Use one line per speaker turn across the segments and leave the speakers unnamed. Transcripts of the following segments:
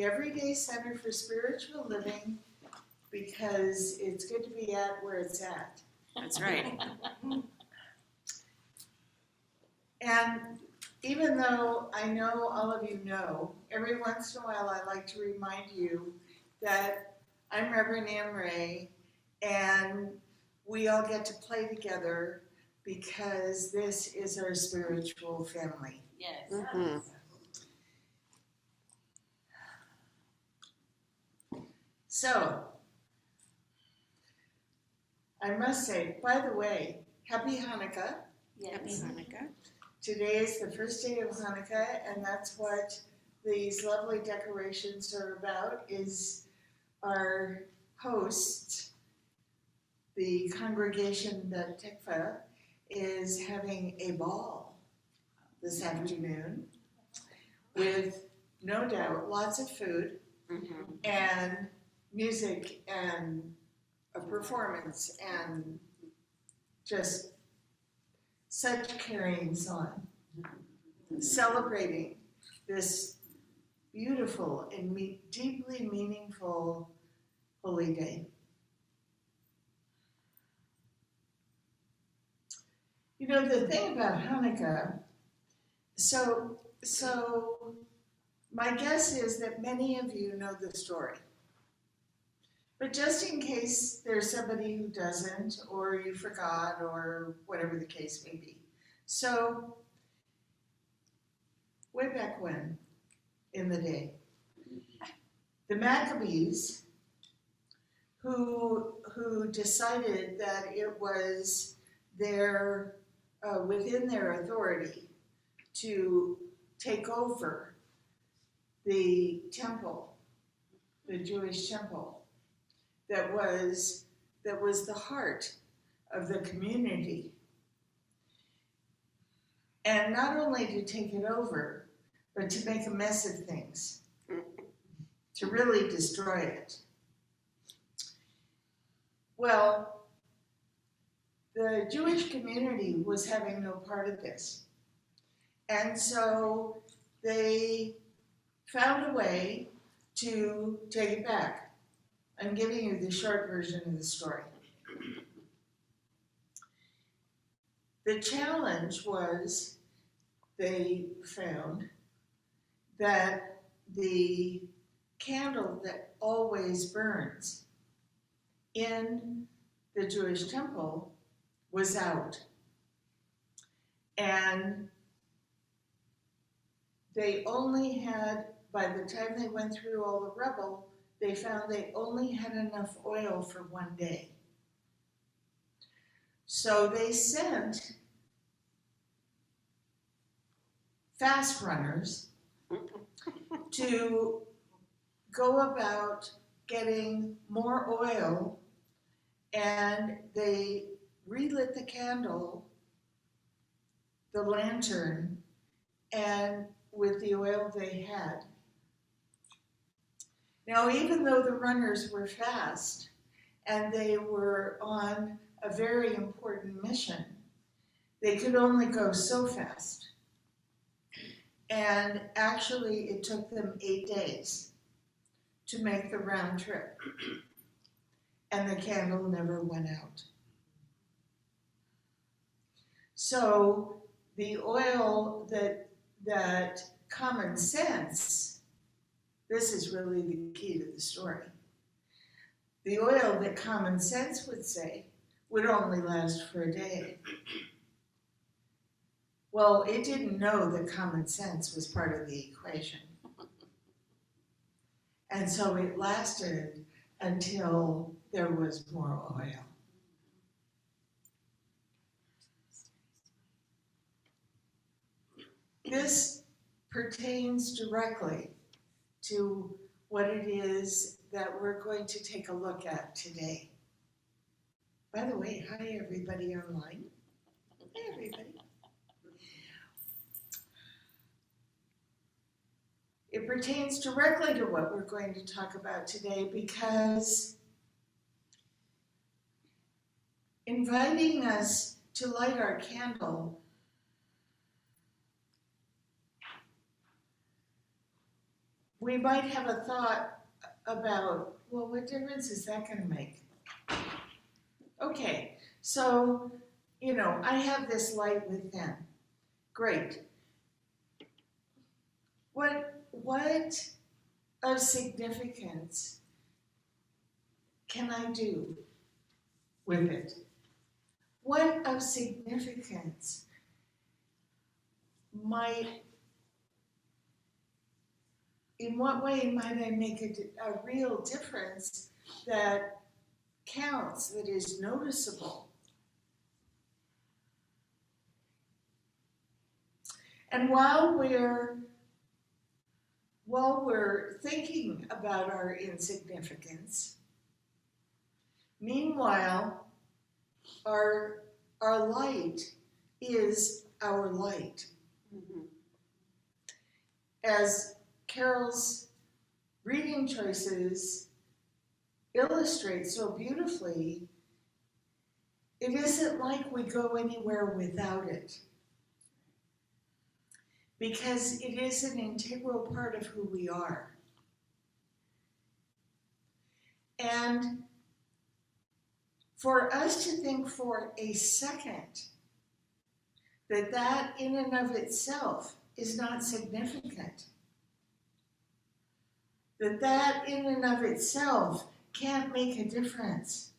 the Everyday Center for Spiritual Living because it's good to be at where it's at.
That's right.
And even though I know all of you know, every once in a while I like to remind you that I'm Rev Ann, and we all get to play together because this is our spiritual family.
Yes.
Mm-hmm.
So, I must say, by the way, Happy Hanukkah.
Happy
Yes.
Hanukkah.
Today is the first day of Hanukkah, and that's what these lovely decorations are about, is our host, the congregation, the Tikva, is having a ball this afternoon with, no doubt, lots of food
Mm-hmm.
and music and a performance and just such carryings on, celebrating this beautiful and deeply meaningful holy day. You know, the thing about Hanukkah, so my guess is that many of you know the story. But just in case there's somebody who doesn't, or you forgot, or whatever the case may be. So, way back when, in the day, the Maccabees, who decided that it was their within their authority to take over the temple, the Jewish temple, that was the heart of the community. And not only to take it over, but to make a mess of things, to really destroy it. Well, the Jewish community was having no part of this. And so they found a way to take it back. I'm giving you the short version of the story. The challenge was, they found that the candle that always burns in the Jewish temple was out. And they only had, by the time they went through all the rubble, they found they only had enough oil for one day. So they sent fast runners to go about getting more oil, and they relit the candle, the lantern, and with the oil they had. Now, even though the runners were fast and they were on a very important mission, they could only go so fast. And actually, it took them 8 days to make the round trip. And the candle never went out. So the oil that common sense, this is really the key to the story. The oil that common sense would say would only last for a day. Well, it didn't know that common sense was part of the equation. And so it lasted until there was more oil. This pertains directly to what it is that we're going to take a look at today. By the way, hi everybody online. Hi everybody. It pertains directly to what we're going to talk about today because inviting us to light our candle we might have a thought about, well, what difference is that going to make? Okay, so, I have this light within. Great. What of significance can I do with it? What of significance in what way might I make a real difference that counts, that is noticeable? And while we're thinking about our insignificance, meanwhile, our light is our light. Mm-hmm. As Carol's reading choices illustrate so beautifully, it isn't like we go anywhere without it, because it is an integral part of who we are. And for us to think for a second that in and of itself is not significant, that in and of itself can't make a difference.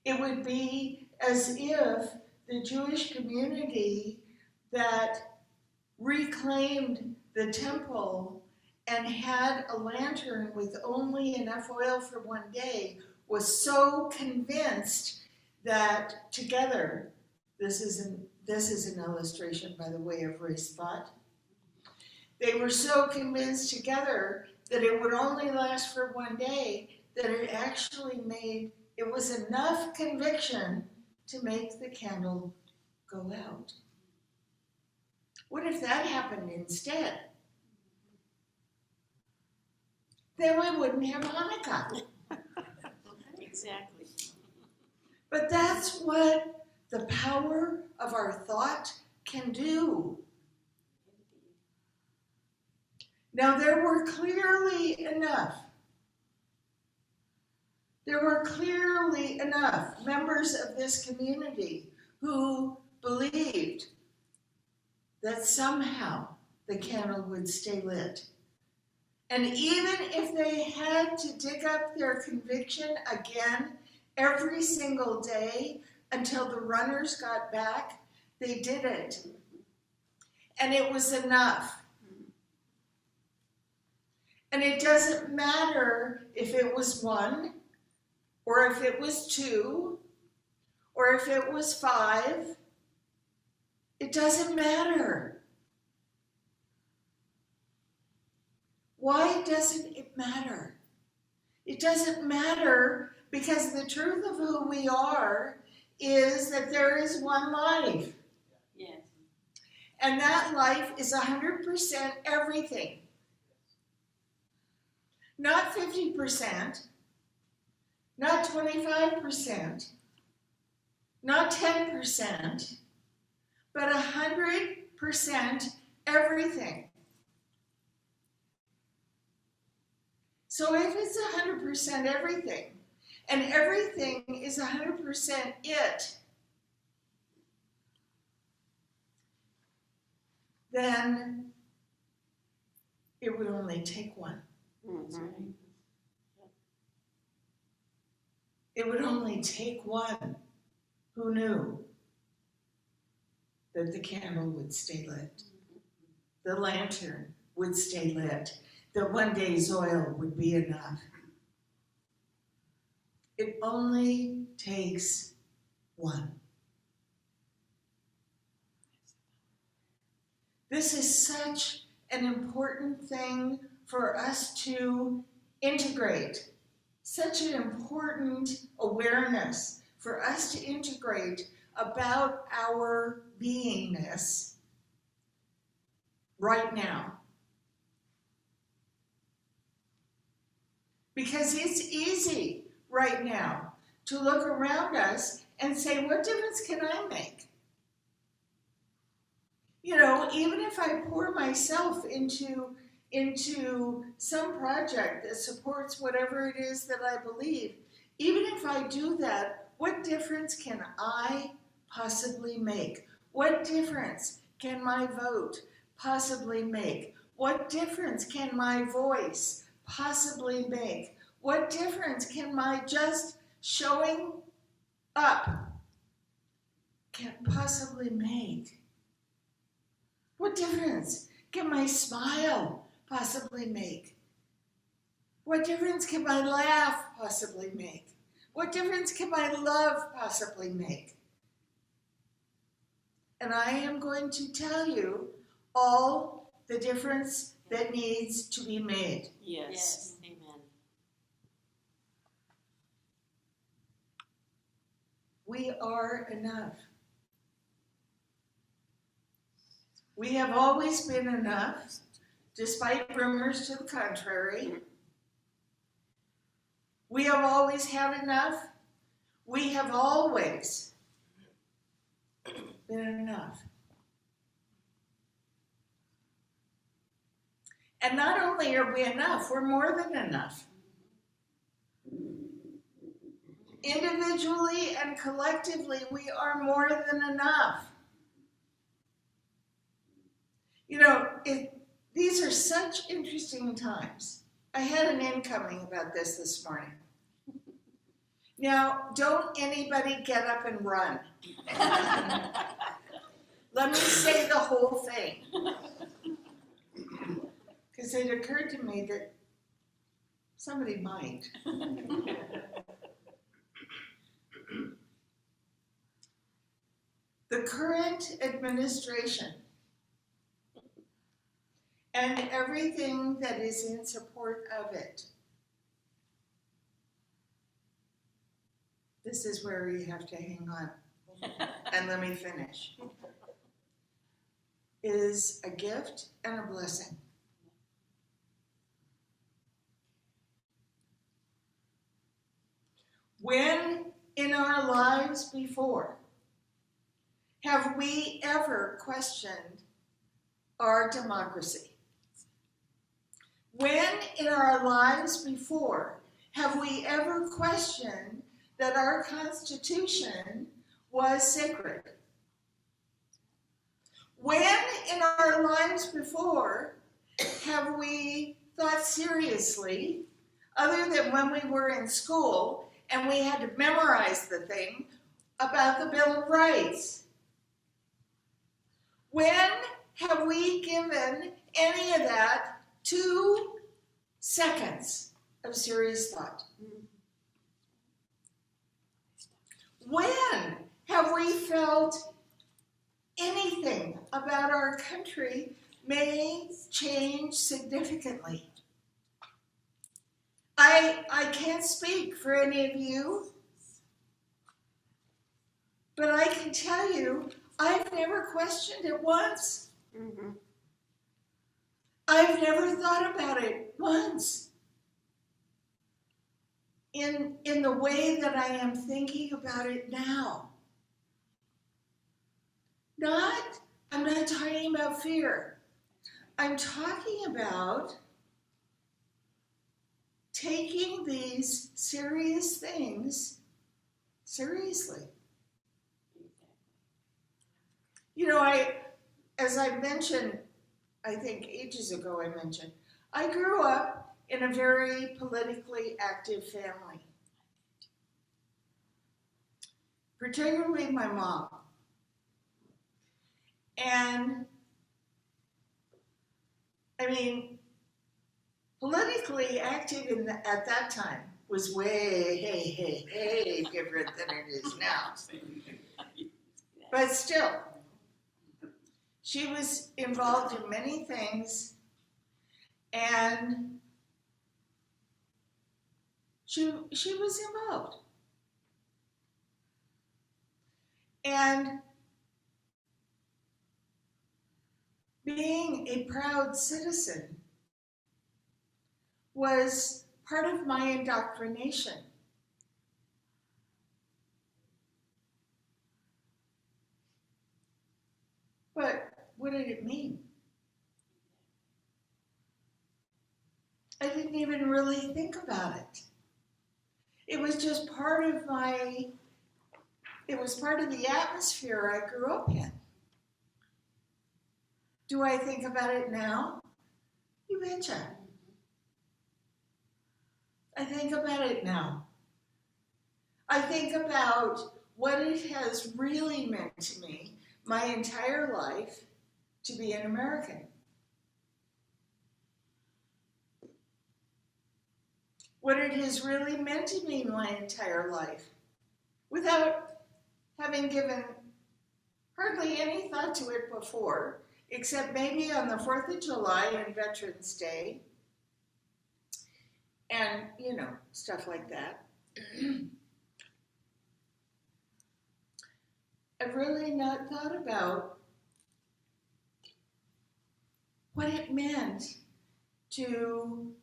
It would be as if the Jewish community that reclaimed the temple and had a lantern with only enough oil for one day was so convinced that together, this is an illustration, by the way, of race thought. They were so convinced together that it would only last for one day that it was enough conviction to make the candle go out. What if that happened instead? Then we wouldn't have Hanukkah.
Exactly.
But that's what the power of our thought can do. Now, there were clearly enough members of this community who believed that somehow the candle would stay lit. And even if they had to dig up their conviction again every single day until the runners got back, they did it. And it was enough. And it doesn't matter if it was 1, or if it was 2, or if it was 5. It doesn't matter. Why doesn't it matter? It doesn't matter because the truth of who we are is that there is one life.
Yes.
And that life is 100% everything. Not 50%, not 25%, not 10%, but 100% everything. So if it's 100% everything, and everything is 100% it, then it would only take one.
Mm-hmm.
It would only take one who knew that the candle would stay lit, the lantern would stay lit, that one day's oil would be enough. It only takes one. This is such an important thing for us to integrate, such an important awareness for us to integrate about our beingness right now. Because it's easy right now to look around us and say, what difference can I make? You know, even if I pour myself into into some project that supports whatever it is that I believe, even if I do that, what difference can I possibly make? What difference can my vote possibly make? What difference can my voice possibly make? What difference can my just showing up can possibly make? What difference can my smile possibly make? What difference can my laugh possibly make? What difference can my love possibly make? And I am going to tell you all the difference that needs to be made.
Yes. Amen.
We are enough. We have always been enough, despite rumors to the contrary. We have always had enough. We have always been enough. And not only are we enough, we're more than enough. Individually and collectively, we are more than enough. You know, these are such interesting times. I had an incoming about this morning. Now, don't anybody get up and run. Let me say the whole thing. Because it occurred to me that somebody might. The current administration and everything that is in support of it. This is where you have to hang on. And let me finish. Is a gift and a blessing. When in our lives before have we ever questioned our democracy? When in our lives before have we ever questioned that our Constitution was sacred? When in our lives before have we thought seriously, other than when we were in school and we had to memorize the thing, about the Bill of Rights? When have we given any of that 2 seconds of serious thought? When have we felt anything about our country may change significantly? I can't speak for any of you, but I can tell you I've never questioned it once.
Mm-hmm.
I've never thought about it once in the way that I am thinking about it now. I'm not talking about fear. I'm talking about taking these serious things seriously. You know, as I mentioned, I think ages ago I mentioned, I grew up in a very politically active family, particularly my mom. And I mean, politically active at that time was way different than it is now. But still, she was involved in many things, and she was involved. And being a proud citizen was part of my indoctrination. But what did it mean? I didn't even really think about it. It was just part of the atmosphere I grew up in. Do I think about it now? You betcha. I think about it now. I think about what it has really meant to me my entire life to be an American. What it has really meant to me my entire life, without having given hardly any thought to it before, except maybe on the 4th of July and Veterans Day, and, stuff like that. I've really not thought about what it meant to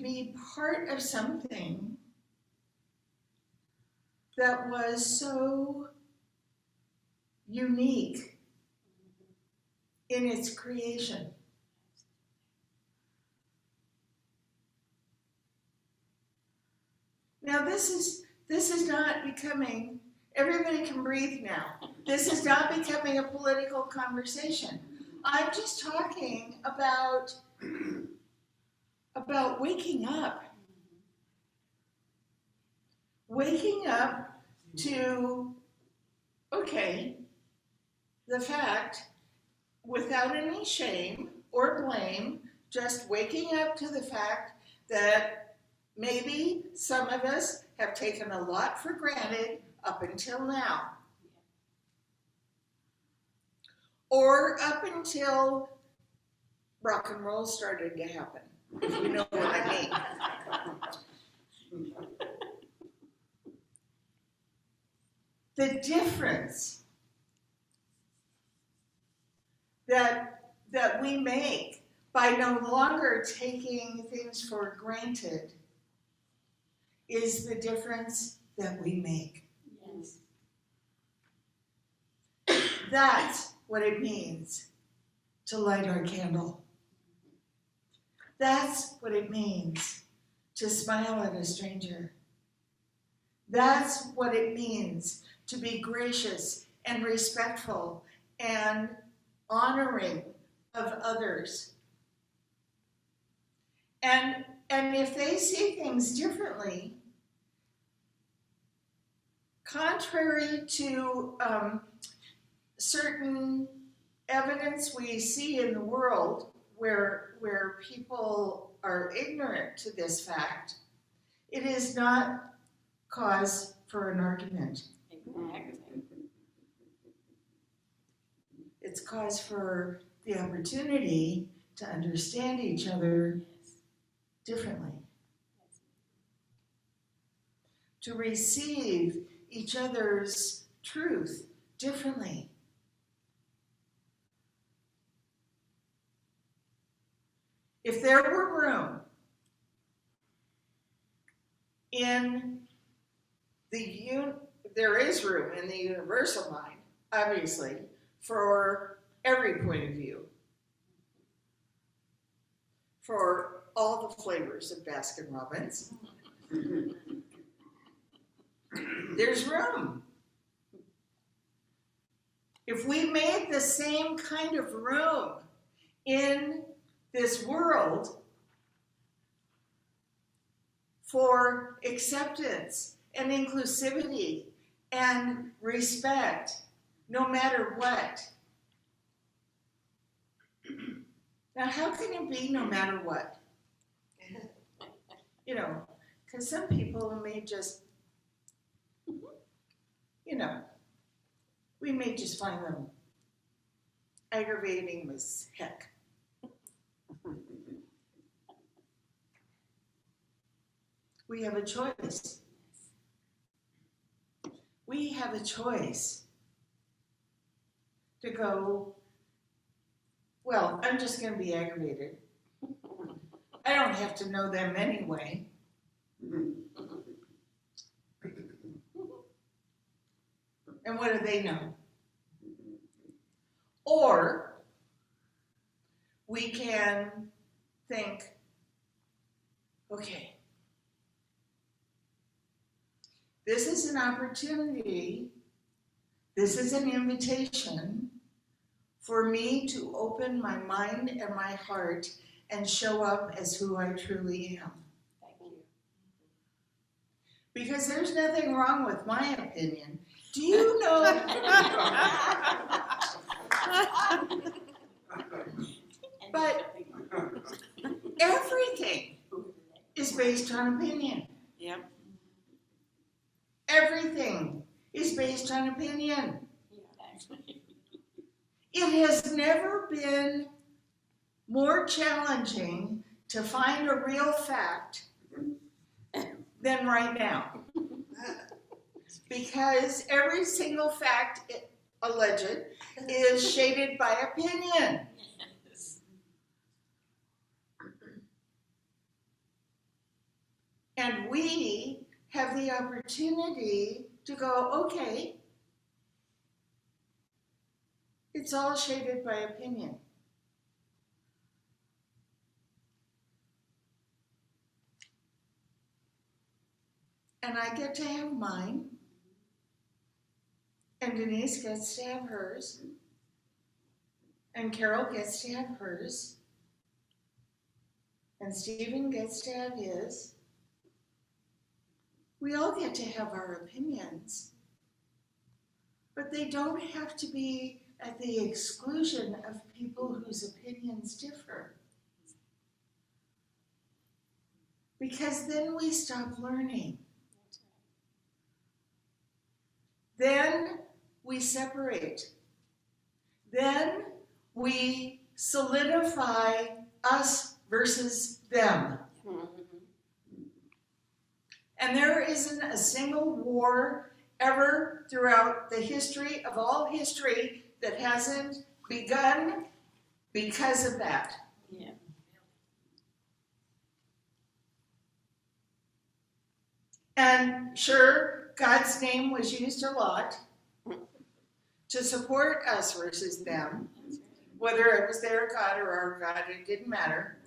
be part of something that was so unique in its creation. Now this is not becoming, everybody can breathe now. This is not becoming a political conversation. I'm just talking about waking up. Waking up to, the fact, without any shame or blame, just waking up to the fact that maybe some of us have taken a lot for granted up until now. Or up until rock and roll started to happen, if you know what I mean. The difference that we make by no longer taking things for granted is the difference that we make.
Yes.
That's what it means to light our candle. That's what it means to smile at a stranger. That's what it means to be gracious and respectful and honoring of others. And if they see things differently, contrary to certain evidence we see in the world where people are ignorant to this fact, it is not cause for an argument.
Exactly.
It's cause for the opportunity to understand each other differently, to receive each other's truth differently. If there were room there is room in the universal mind, obviously, for every point of view, for all the flavors of Baskin-Robbins. There's room. If we made the same kind of room in this world for acceptance and inclusivity and respect, no matter what. Now, how can it be no matter what? Because some people may just, we may just find them aggravating as heck. We have a choice. We have a choice to go, well, I'm just going to be aggravated. I don't have to know them anyway. And what do they know? Or we can think, Okay. This is an opportunity, this is an invitation for me to open my mind and my heart and show up as who I truly am.
Thank you.
Because there's nothing wrong with my opinion. Do you know? But everything is based on opinion.
Yep.
Everything is based on opinion.
Yeah, actually.
It has never been more challenging to find a real fact than right now. Because every single fact alleged is shaded by opinion.
Yes.
And we have the opportunity to go, okay, it's all shaded by opinion. And I get to have mine, and Denise gets to have hers, and Carol gets to have hers, and Stephen gets to have his. We all get to have our opinions, but they don't have to be at the exclusion of people whose opinions differ. Because then we stop learning. Then we separate. Then we solidify us versus them. And there isn't a single war ever throughout the history of all history that hasn't begun because of that.
Yeah.
And sure, God's name was used a lot to support us versus them. Whether it was their God or our God, it didn't matter.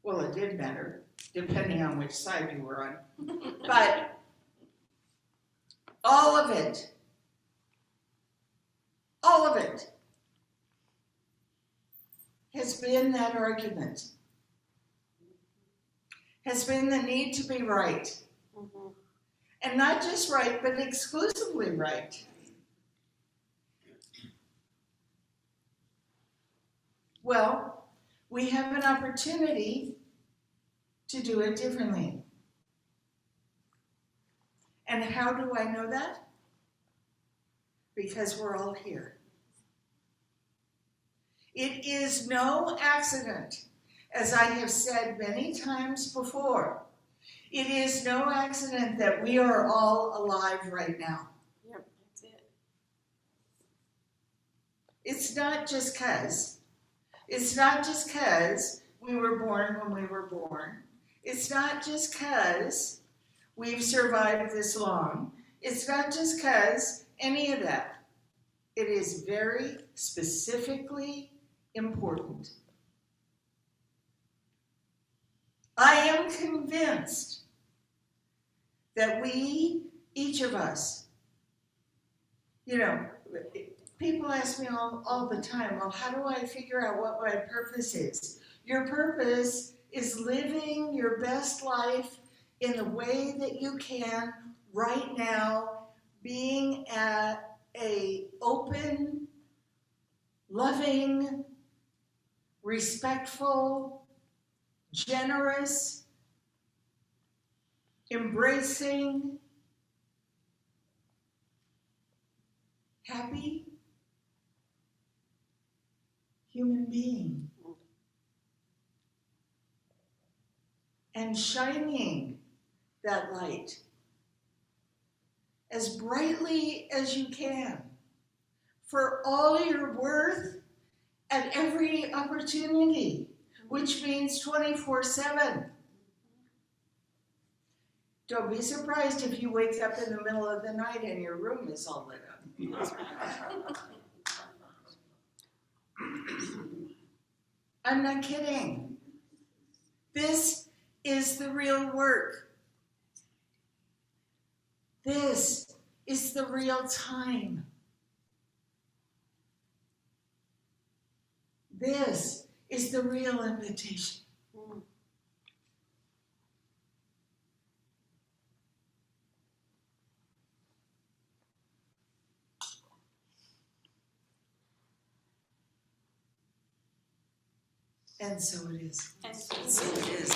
Well, it did matter, depending on which side you were on. But all of it, has been that argument, has been the need to be right.
Mm-hmm.
And not just right, but exclusively right. Well, we have an opportunity to do it differently. And how do I know that? Because we're all here. It is no accident, as I have said many times before, it is no accident that we are all alive right now.
Yep, that's it.
It's not just 'cause. It's not just 'cause we were born when we were born. It's not just 'cause we've survived this long. It's not just 'cause any of that. It is very specifically important. I am convinced that we, each of us, people ask me all the time, well, how do I figure out what my purpose is? Your purpose is living your best life in the way that you can right now, being at a open, loving, respectful, generous, embracing, happy human being. And shining that light as brightly as you can for all your worth at every opportunity, which means 24/7. Don't be surprised if you wake up in the middle of the night and your room is all lit up. I'm not kidding. This is the real work. This is the real time. This is the real invitation.
Mm.
And so it is.
And
So it is.